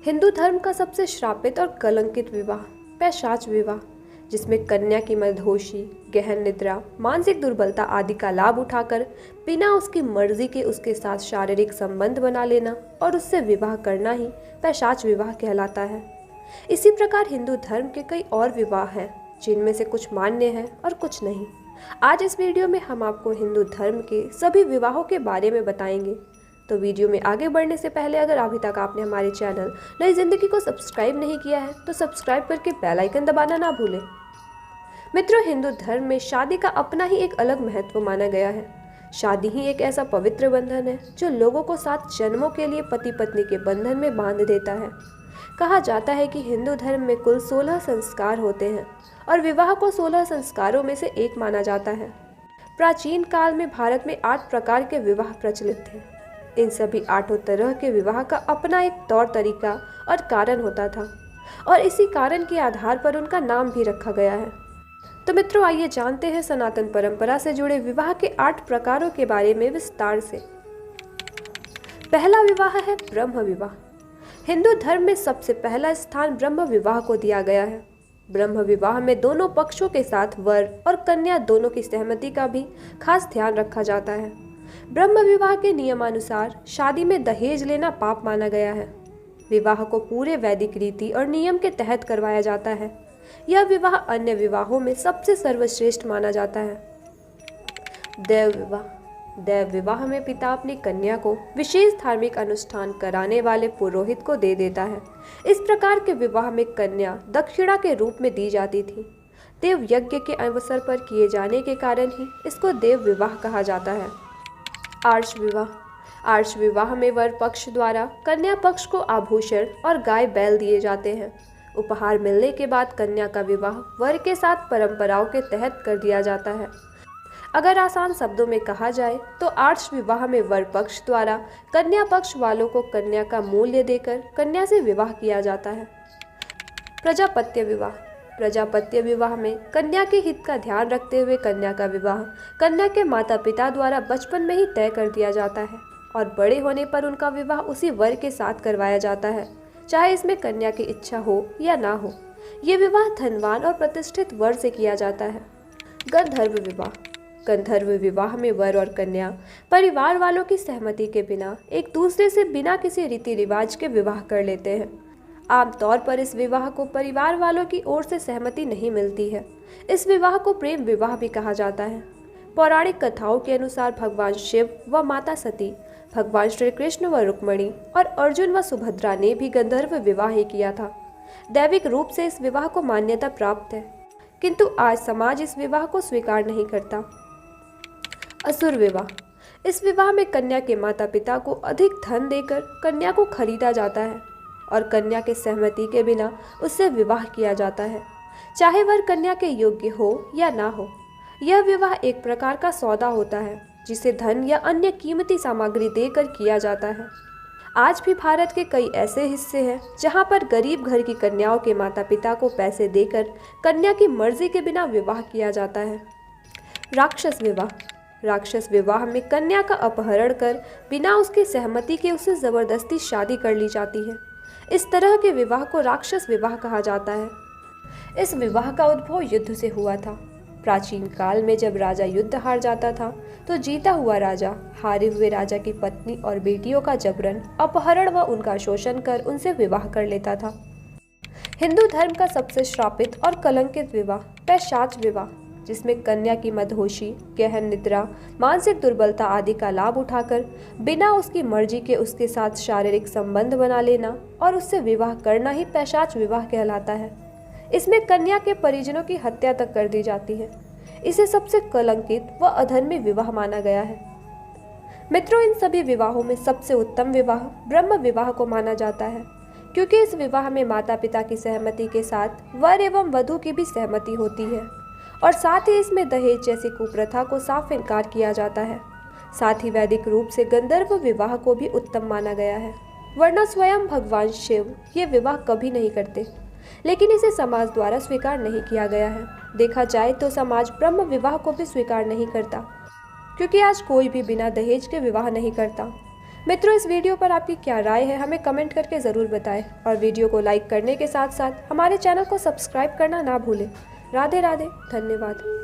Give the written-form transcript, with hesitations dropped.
हिंदू धर्म का सबसे श्रापित और कलंकित विवाह पैशाच विवाह, जिसमें कन्या की मदहोशी, गहन निद्रा, मानसिक दुर्बलता आदि का लाभ उठाकर बिना उसकी मर्जी के उसके साथ शारीरिक संबंध बना लेना और उससे विवाह करना ही पैशाच विवाह कहलाता है। इसी प्रकार हिंदू धर्म के कई और विवाह हैं, जिनमें से कुछ मान्य हैं और कुछ नहीं। आज इस वीडियो में हम आपको हिंदू धर्म के सभी विवाहों के बारे में बताएंगे। तो वीडियो में आगे बढ़ने से पहले अगर अभी तक आपने हमारे चैनल नई जिंदगी को सब्सक्राइब नहीं किया है तो सब्सक्राइब करके बेल आइकन दबाना ना भूलें। मित्रों, हिंदू धर्म में शादी का अपना ही एक अलग महत्व माना गया है। शादी ही एक ऐसा पवित्र बंधन है जो लोगों को 7 जन्मों के लिए पति पत्नी के बंधन में बांध देता है। कहा जाता है कि हिंदू धर्म में कुल 16 संस्कार होते हैं और विवाह को 16 संस्कारों में से एक माना जाता है। प्राचीन काल में भारत में 8 प्रकार के विवाह प्रचलित थे। इन सभी 8 तरह के विवाह का अपना एक तौर तरीका और कारण होता था और इसी कारण के आधार पर उनका नाम भी रखा गया है। तो मित्रों, आइए जानते हैं सनातन परंपरा से जुड़े विवाह के 8 प्रकारों के बारे में विस्तार से। पहला विवाह है ब्रह्म विवाह। हिंदू धर्म में सबसे पहला स्थान ब्रह्म विवाह को दिया गया है। ब्रह्म विवाह में दोनों पक्षों के साथ वर और कन्या दोनों की सहमति का भी खास ध्यान रखा जाता है। ब्रह्म विवाह के नियमानुसार शादी में दहेज लेना पाप माना गया है। विवाह को पूरे वैदिक रीति और नियम के तहत करवाया जाता है। यह विवाह अन्य विवाहों में सबसे सर्वश्रेष्ठ माना जाता है। देव विवाह। देव विवाह में पिता अपनी कन्या को विशेष धार्मिक अनुष्ठान कराने वाले पुरोहित को दे देता है। इस प्रकार के विवाह में कन्या दक्षिणा के रूप में दी जाती थी। देव यज्ञ के अवसर पर किए जाने के कारण ही इसको देव विवाह कहा जाता है। आर्ष विवाह। आर्ष विवाह में वर पक्ष द्वारा कन्या पक्ष को आभूषण और गाय बैल दिए जाते हैं। उपहार मिलने के बाद कन्या का विवाह वर के साथ परंपराओं के तहत कर दिया जाता है। अगर आसान शब्दों में कहा जाए तो आर्ष विवाह में वर पक्ष द्वारा कन्या पक्ष वालों को कन्या का मूल्य देकर कन्या से विवाह किया जाता है। प्रजापत्य विवाह। प्रजापत्य विवाह में कन्या के हित का ध्यान रखते हुए कन्या का विवाह कन्या के माता पिता द्वारा बचपन में ही तय कर दिया जाता है और बड़े होने पर उनका विवाह उसी वर के साथ करवाया जाता है, चाहे इसमें कन्या की इच्छा हो या ना हो। ये विवाह धनवान और प्रतिष्ठित वर से किया जाता है। गंधर्व विवाह। गंधर्व विवाह में वर और कन्या परिवार वालों की सहमति के बिना एक दूसरे से बिना किसी रीति रिवाज के विवाह कर लेते हैं। आमतौर पर इस विवाह को परिवार वालों की ओर से सहमति नहीं मिलती है। इस विवाह को प्रेम विवाह भी कहा जाता है। पौराणिक कथाओं के अनुसार भगवान शिव व माता सती, भगवान श्री कृष्ण व रुक्मणी और अर्जुन व सुभद्रा ने भी गंधर्व विवाह ही किया था। दैविक रूप से इस विवाह को मान्यता प्राप्त है, किंतु आज समाज इस विवाह को स्वीकार नहीं करता। असुर विवाह। इस विवाह में कन्या के माता पिता को अधिक धन देकर कन्या को खरीदा जाता है और कन्या के सहमति के बिना उससे विवाह किया जाता है, चाहे वह कन्या के योग्य हो या ना हो। यह विवाह एक प्रकार का सौदा होता है जिसे धन या अन्य कीमती सामग्री देकर किया जाता है। आज भी भारत के कई ऐसे हिस्से हैं जहां पर गरीब घर की कन्याओं के माता पिता को पैसे देकर कन्या की मर्जी के बिना विवाह किया जाता है। राक्षस विवाह। राक्षस विवाह में कन्या का अपहरण कर बिना उसकी सहमति के उससे जबरदस्ती शादी कर ली जाती है। इस तरह के विवाह को राक्षस विवाह कहा जाता है। इस विवाह का उद्भव युद्ध से हुआ था। प्राचीन काल में जब राजा युद्ध हार जाता था तो जीता हुआ राजा हारे हुए राजा की पत्नी और बेटियों का जबरन अपहरण व उनका शोषण कर उनसे विवाह कर लेता था। हिंदू धर्म का सबसे श्रापित और कलंकित विवाह पैशाच विवाह, जिसमें कन्या की मदहोशी, गहन निद्रा, मानसिक दुर्बलता आदि का लाभ उठाकर बिना उसकी मर्जी के उसके साथ शारीरिक संबंध बना लेना और उससे विवाह करना ही पैशाच विवाह कहलाता है। इसमें कन्या के परिजनों की हत्या तक कर दी जाती है। इसे सबसे कलंकित व अधर्मी विवाह माना गया है। मित्रों, इन सभी विवाहों में सबसे उत्तम विवाह ब्रह्म विवाह को माना जाता है, क्योंकि इस विवाह में माता पिता की सहमति के साथ वर एवं वधू की भी सहमति होती है और साथ ही इसमें दहेज जैसी कुप्रथा को साफ इनकार किया जाता है। साथ ही वैदिक रूप से गंधर्व विवाह को भी उत्तम माना गया है, वरना स्वयं भगवान शिव ये विवाह कभी नहीं करते, लेकिन इसे समाज द्वारा स्वीकार नहीं किया गया है। देखा जाए तो समाज ब्रह्म विवाह को भी स्वीकार नहीं करता, क्योंकि आज कोई भी बिना दहेज के विवाह नहीं करता। मित्रों, इस वीडियो पर आपकी क्या राय है हमें कमेंट करके ज़रूर बताएं और वीडियो को लाइक करने के साथ साथ हमारे चैनल को सब्सक्राइब करना ना भूलें। राधे राधे, धन्यवाद।